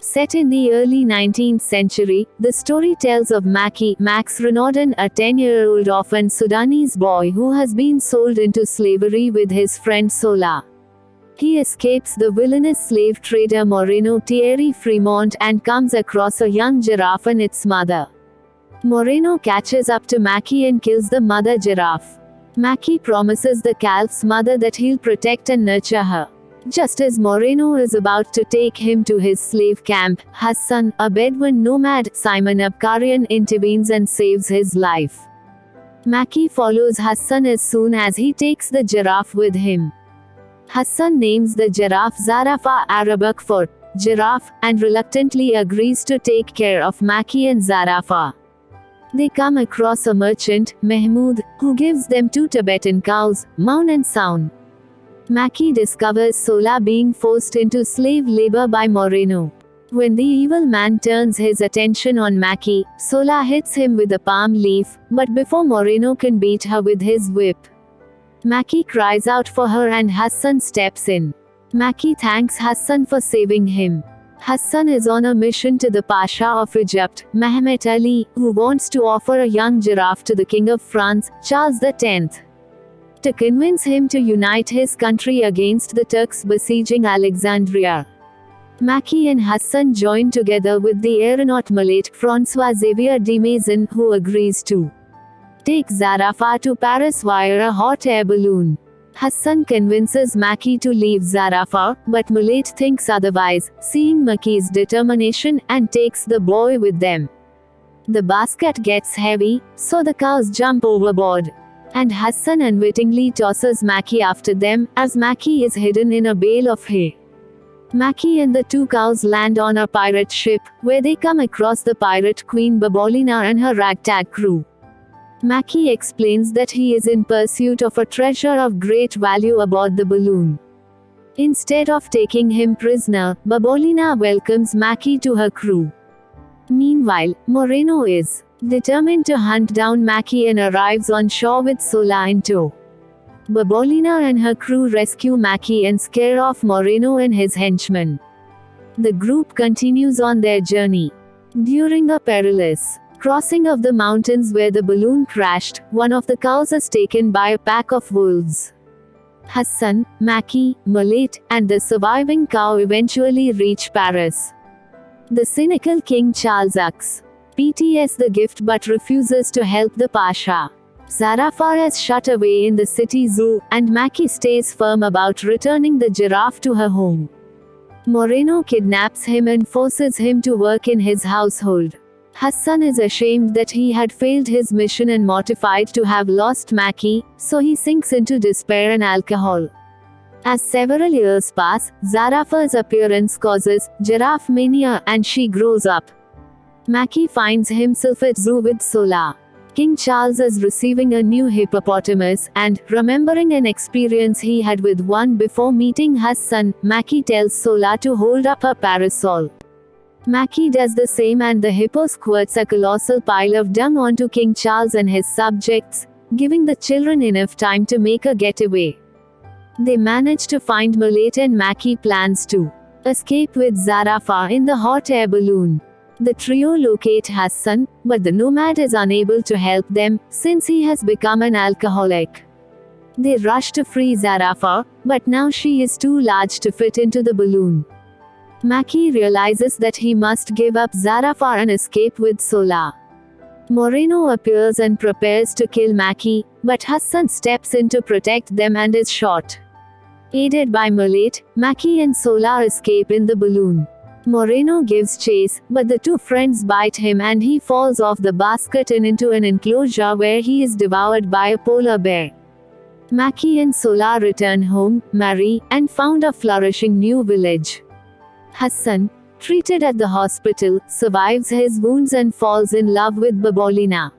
Set in the early 19th century, the story tells of Max Renaudin, a 10-year-old orphan Sudanese boy who has been sold into slavery with his friend Sola. He escapes the villainous slave trader Moreno Thierry Fremont and comes across a young giraffe and its mother. Moreno catches up to Mackie and kills the mother giraffe. Mackie promises the calf's mother that he'll protect and nurture her. Just as Moreno is about to take him to his slave camp, Hassan, a Bedouin nomad, Simon Abkarian, intervenes and saves his life. Mackie follows Hassan as soon as he takes the giraffe with him. Hassan names the giraffe Zarafa, Arabic for giraffe, and reluctantly agrees to take care of Mackie and Zarafa. They come across a merchant, Mahmoud, who gives them 2 Tibetan cows, Maun and Sound. Mackie discovers Sola being forced into slave labor by Moreno. When the evil man turns his attention on Mackie, Sola hits him with a palm leaf, but before Moreno can beat her with his whip, Mackie cries out for her and Hassan steps in. Mackie thanks Hassan for saving him. Hassan is on a mission to the Pasha of Egypt, Mehmet Ali, who wants to offer a young giraffe to the King of France, Charles X, to convince him to unite his country against the Turks besieging Alexandria. Mackie and Hassan join together with the aeronaut Malate François Xavier de Maison, who agrees to take Zarafa to Paris via a hot air balloon. Hassan convinces Mackie to leave Zarafa, but Malate thinks otherwise, seeing Mackie's determination, and takes the boy with them. The basket gets heavy, so the cows jump overboard, and Hassan unwittingly tosses Mackie after them, as Mackie is hidden in a bale of hay. Mackie and the 2 cows land on a pirate ship, where they come across the pirate queen Babolina and her ragtag crew. Mackie explains that he is in pursuit of a treasure of great value aboard the balloon. Instead of taking him prisoner, Babolina welcomes Mackie to her crew. Meanwhile, Moreno is determined to hunt down Mackie and arrives on shore with Sola in tow. Babolina and her crew rescue Mackie and scare off Moreno and his henchmen. The group continues on their journey. During a perilous crossing of the mountains where the balloon crashed, one of the cows is taken by a pack of wolves. Hassan, Mackie, Malate, and the surviving cow eventually reach Paris. The cynical King Charles X PTS the gift but refuses to help the Pasha. Zarafa is shut away in the city zoo, and Mackie stays firm about returning the giraffe to her home. Moreno kidnaps him and forces him to work in his household. Hassan is ashamed that he had failed his mission and mortified to have lost Mackie, so he sinks into despair and alcohol. As several years pass, Zarafa's appearance causes giraffe mania, and she grows up. Mackie finds himself at zoo with Sola. King Charles is receiving a new hippopotamus, and, remembering an experience he had with one before meeting Hassan, Mackie tells Sola to hold up her parasol. Mackie does the same and the hippo squirts a colossal pile of dung onto King Charles and his subjects, giving the children enough time to make a getaway. They manage to find Malate and Mackie plans to escape with Zarafa in the hot air balloon. The trio locate Hassan, but the nomad is unable to help them, since he has become an alcoholic. They rush to free Zarafa, but now she is too large to fit into the balloon. Mackie realizes that he must give up Zarafa and escape with Sola. Moreno appears and prepares to kill Mackie, but Hassan steps in to protect them and is shot. Aided by Malate, Mackie and Sola escape in the balloon. Moreno gives chase, but the 2 friends bite him and he falls off the basket and into an enclosure where he is devoured by a polar bear. Mackie and Sola return home, marry, and found a flourishing new village. Hassan, treated at the hospital, survives his wounds and falls in love with Babolina.